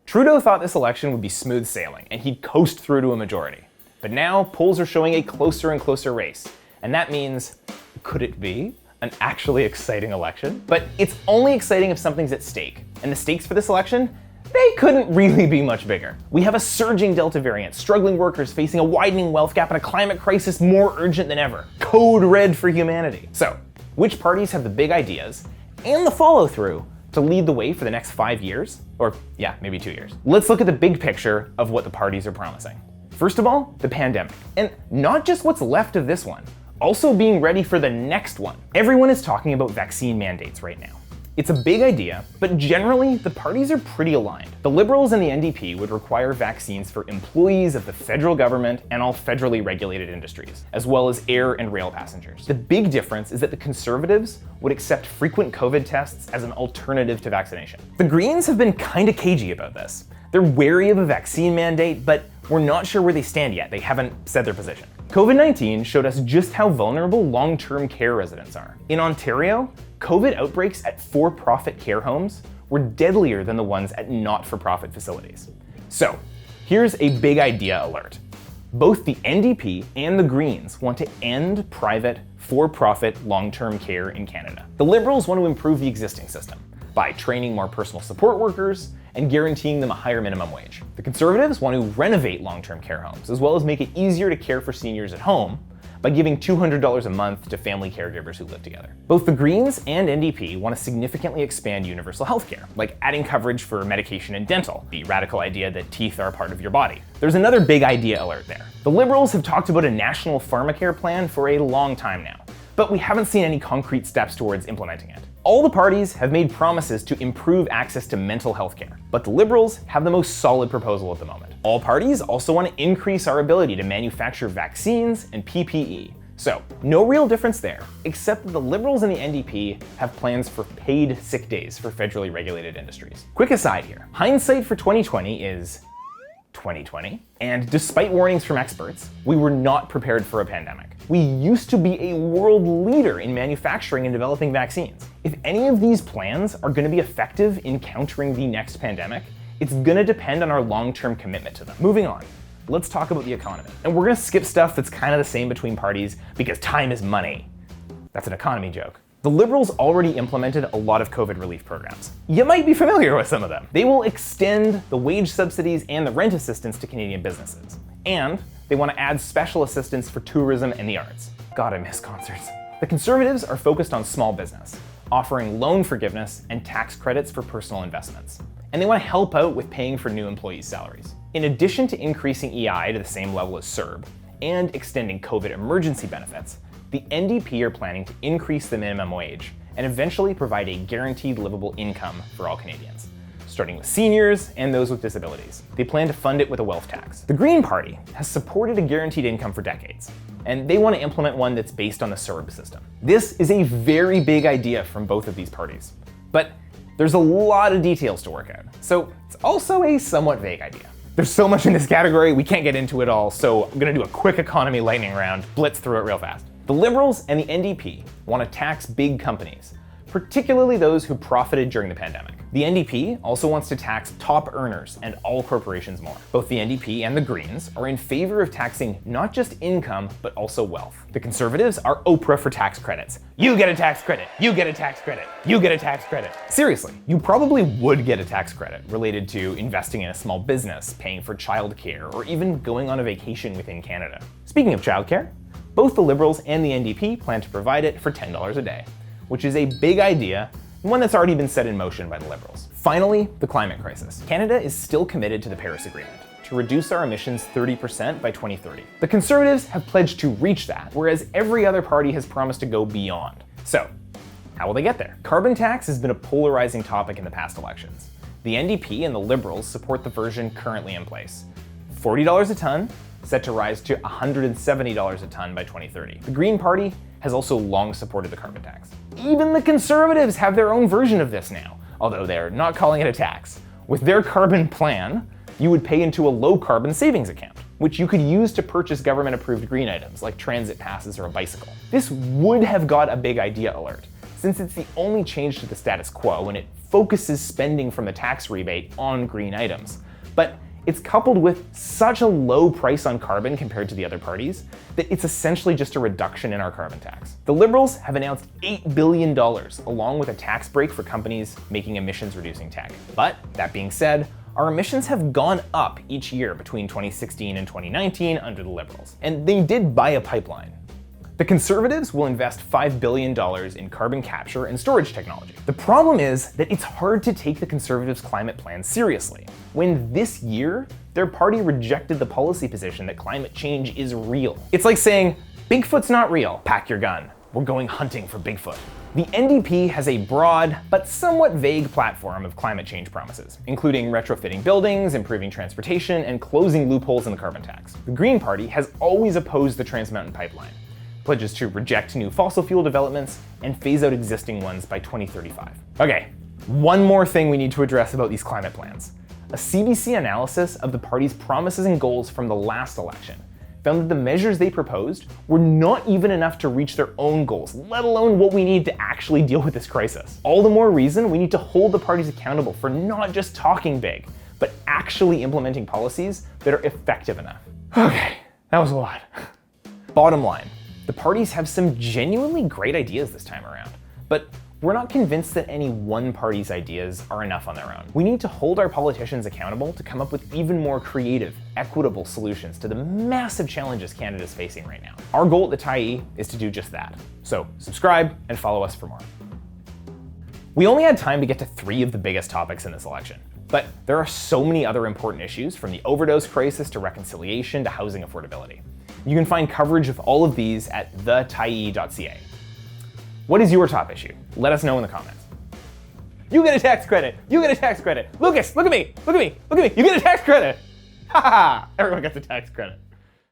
Trudeau thought this election would be smooth sailing and he'd coast through to a majority. But now polls are showing a closer and closer race. And that means, could it be an actually exciting election? But it's only exciting if something's at stake. And the stakes for this election, they couldn't really be much bigger. We have a surging Delta variant, struggling workers facing a widening wealth gap, and a climate crisis more urgent than ever. Code red for humanity. So, which parties have the big ideas and the follow-through to lead the way for the next 5 years? Or yeah, maybe 2 years. Let's look at the big picture of what the parties are promising. First of all, the pandemic. And not just what's left of this one, also being ready for the next one. Everyone is talking about vaccine mandates right now. It's a big idea, but generally, the parties are pretty aligned. The Liberals and the NDP would require vaccines for employees of the federal government and all federally regulated industries, as well as air and rail passengers. The big difference is that the Conservatives would accept frequent COVID tests as an alternative to vaccination. The Greens have been kinda cagey about this. They're wary of a vaccine mandate, but we're not sure where they stand yet. They haven't said their position. COVID-19 showed us just how vulnerable long-term care residents are. In Ontario, COVID outbreaks at for-profit care homes were deadlier than the ones at not-for-profit facilities. So, here's a big idea alert. Both the NDP and the Greens want to end private, for-profit long-term care in Canada. The Liberals want to improve the existing system by training more personal support workers and guaranteeing them a higher minimum wage. The Conservatives want to renovate long-term care homes, as well as make it easier to care for seniors at home by giving $200 a month to family caregivers who live together. Both the Greens and NDP want to significantly expand universal healthcare, like adding coverage for medication and dental, the radical idea that teeth are a part of your body. There's another big idea alert there. The Liberals have talked about a national pharmacare plan for a long time now, but we haven't seen any concrete steps towards implementing it. All the parties have made promises to improve access to mental health care, but the Liberals have the most solid proposal at the moment. All parties also want to increase our ability to manufacture vaccines and PPE. So, no real difference there, except that the Liberals and the NDP have plans for paid sick days for federally regulated industries. Quick aside here, hindsight for 2020 is 2020, and despite warnings from experts, we were not prepared for a pandemic. We used to be a world leader in manufacturing and developing vaccines. If any of these plans are going to be effective in countering the next pandemic, it's going to depend on our long-term commitment to them. Moving on, let's talk about the economy. And we're going to skip stuff that's kind of the same between parties because time is money. That's an economy joke. The Liberals already implemented a lot of COVID relief programs. You might be familiar with some of them. They will extend the wage subsidies and the rent assistance to Canadian businesses. And they want to add special assistance for tourism and the arts. God, I miss concerts. The Conservatives are focused on small business, offering loan forgiveness and tax credits for personal investments. And they want to help out with paying for new employees' salaries. In addition to increasing EI to the same level as CERB and extending COVID emergency benefits, the NDP are planning to increase the minimum wage and eventually provide a guaranteed livable income for all Canadians, starting with seniors and those with disabilities. They plan to fund it with a wealth tax. The Green Party has supported a guaranteed income for decades, and they want to implement one that's based on the CERB system. This is a very big idea from both of these parties, but there's a lot of details to work out, so it's also a somewhat vague idea. There's so much in this category, we can't get into it all, so I'm gonna do a quick economy lightning round, blitz through it real fast. The Liberals and the NDP want to tax big companies, particularly those who profited during the pandemic. The NDP also wants to tax top earners and all corporations more. Both the NDP and the Greens are in favor of taxing not just income, but also wealth. The Conservatives are Oprah for tax credits. You get a tax credit, you get a tax credit, you get a tax credit. Seriously, you probably would get a tax credit related to investing in a small business, paying for childcare, or even going on a vacation within Canada. Speaking of childcare, both the Liberals and the NDP plan to provide it for $10 a day, which is a big idea and one that's already been set in motion by the Liberals. Finally, the climate crisis. Canada is still committed to the Paris Agreement to reduce our emissions 30% by 2030. The Conservatives have pledged to reach that, whereas every other party has promised to go beyond. So, how will they get there? Carbon tax has been a polarizing topic in the past elections. The NDP and the Liberals support the version currently in place. $40 a ton, set to rise to $170 a ton by 2030. The Green Party has also long supported the carbon tax. Even the Conservatives have their own version of this now, although they're not calling it a tax. With their carbon plan, you would pay into a low carbon savings account, which you could use to purchase government approved green items like transit passes or a bicycle. This would have got a big idea alert, since it's the only change to the status quo and it focuses spending from the tax rebate on green items. But it's coupled with such a low price on carbon compared to the other parties that it's essentially just a reduction in our carbon tax. The Liberals have announced $8 billion along with a tax break for companies making emissions reducing tech. But that being said, our emissions have gone up each year between 2016 and 2019 under the Liberals, and they did buy a pipeline. The Conservatives will invest $5 billion in carbon capture and storage technology. The problem is that it's hard to take the Conservatives' climate plan seriously, when this year, their party rejected the policy position that climate change is real. It's like saying, Bigfoot's not real, pack your gun, we're going hunting for Bigfoot. The NDP has a broad, but somewhat vague platform of climate change promises, including retrofitting buildings, improving transportation, and closing loopholes in the carbon tax. The Green Party has always opposed the Trans Mountain Pipeline, pledges to reject new fossil fuel developments and phase out existing ones by 2035. Okay, one more thing we need to address about these climate plans. A CBC analysis of the party's promises and goals from the last election found that the measures they proposed were not even enough to reach their own goals, let alone what we need to actually deal with this crisis. All the more reason we need to hold the parties accountable for not just talking big, but actually implementing policies that are effective enough. Okay, that was a lot. Bottom line, the parties have some genuinely great ideas this time around, but we're not convinced that any one party's ideas are enough on their own. We need to hold our politicians accountable to come up with even more creative, equitable solutions to the massive challenges Canada's facing right now. Our goal at the Tyee is to do just that. So subscribe and follow us for more. We only had time to get to 3 of the biggest topics in this election, but there are so many other important issues, from the overdose crisis to reconciliation to housing affordability. You can find coverage of all of these at thetyee.ca. What is your top issue? Let us know in the comments. You get a tax credit! You get a tax credit! Lucas, look at me! Look at me! Look at me! You get a tax credit! Ha ha! Everyone gets a tax credit.